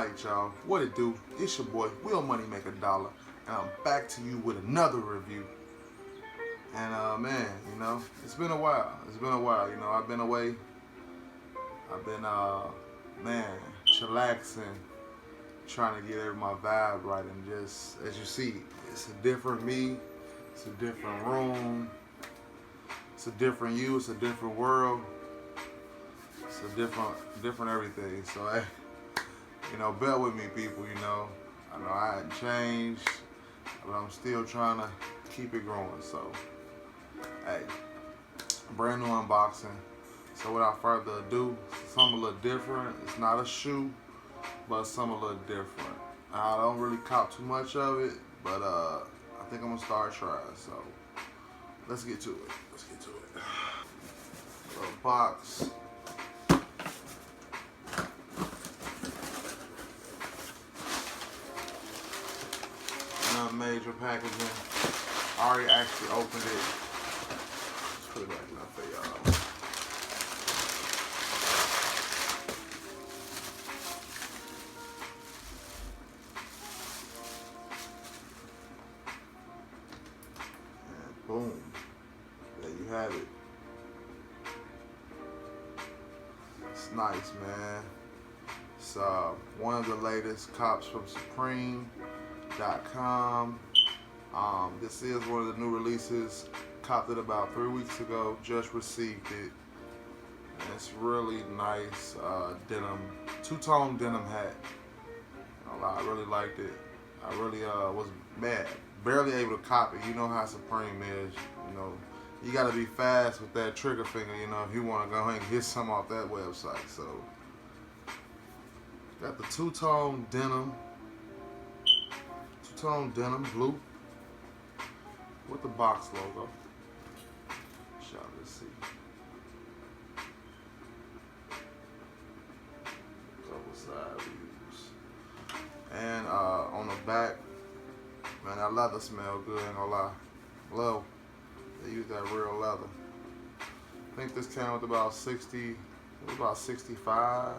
Alright, y'all, what it do? It's your boy, Will Money Make a Dollar, and I'm back to you with another review. And man, you know, it's been a while. You know, I've been away. I've been man, chillaxing, trying to get my vibe right, and just as you see, it's a different me, it's a different room, it's a different you, it's a different world, it's a different everything. So hey, you know, bear with me, people. You know I hadn't changed, but I'm still trying to keep it growing. So hey, brand new unboxing. So without further ado, something a little different. It's not a shoe, but something a little different. I don't really cop too much of it, but I think I'm gonna start trying. So let's get to it. Little box. Major packaging. I already actually opened it. Let's put it back in for y'all. And boom. There you have it. It's nice, man. It's one of the latest cops from Supreme.com. This is one of the new releases. Copped it about 3 weeks ago. Just received it. And it's really nice denim, two-tone denim hat. I really liked it. I really was mad, barely able to cop it. You know how Supreme is. You know, you gotta be fast with that trigger finger. You know, if you want to go ahead and get some off that website. So got the two-tone denim. Two-tone denim blue with the box logo. Shall we see? Couple side views. And on the back, man, that leather smell good, ain't gonna lie. Love. They use that real leather. I think this came with about 60, it was about 65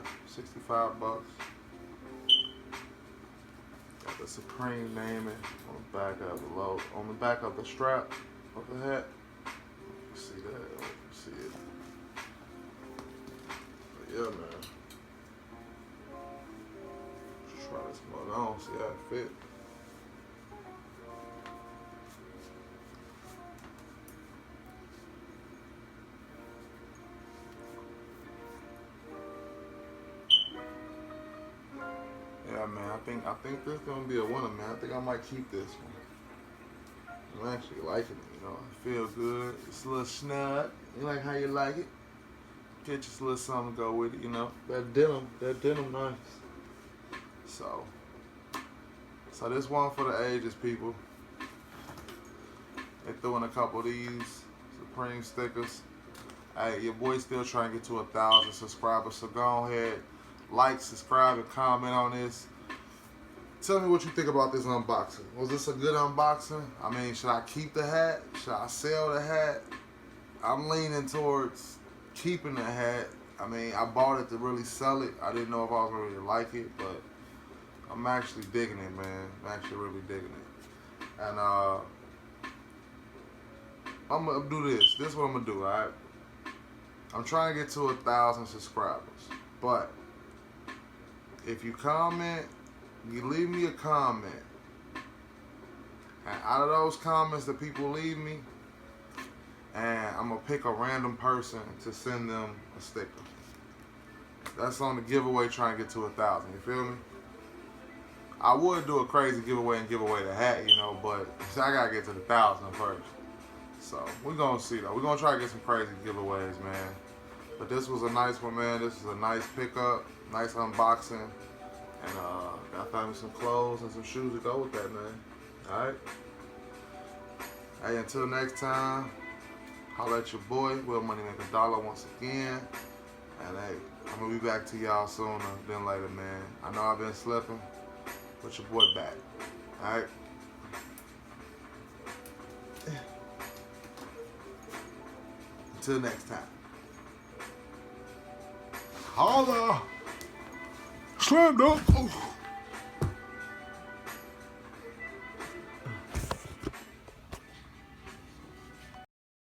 bucks. The Supreme naming on the back of the logo, on the back of the strap of the hat. You see that? You see it? But yeah, man. Let's try this mug on, see how it fit. Yeah, man, I think this is gonna be a winner, man. I think I might keep this one. I'm actually liking it, you know. It feels good. It's a little snug. You like how you like it? Get just a little something to go with it, you know. That denim nice. So this one for the ages, people. They threw in a couple of these Supreme stickers. Hey, your boy's still trying to get to 1,000 subscribers, so go ahead. Like, subscribe, and comment on this. Tell me what you think about this unboxing. Was this a good unboxing? I mean, should I keep the hat? Should I sell the hat? I'm leaning towards keeping the hat. I mean, I bought it to really sell it. I didn't know if I was going to really like it, but I'm actually digging it, man. I'm actually really digging it. And I'm going to do this. This is what I'm going to do, all right? I'm trying to get to 1,000 subscribers, but if you comment, you leave me a comment, and out of those comments that people leave me, and I'm gonna pick a random person to send them a sticker. That's on the giveaway, trying to get to 1,000. You feel me? I would do a crazy giveaway and give away the hat, you know, but I gotta get to the 1,000 first. So we're gonna see though. We're gonna try to get some crazy giveaways, man. But this was a nice one, man. This is a nice pickup, nice unboxing. And I found me some clothes and some shoes to go with that, man. Alright? Hey, until next time, holla at your boy, Will Money Make a Dollar once again. And hey, I'm gonna be back to y'all sooner than later, man. I know I've been slipping, but your boy back. Alright? Until next time. Holla! Slam dunk! Oh.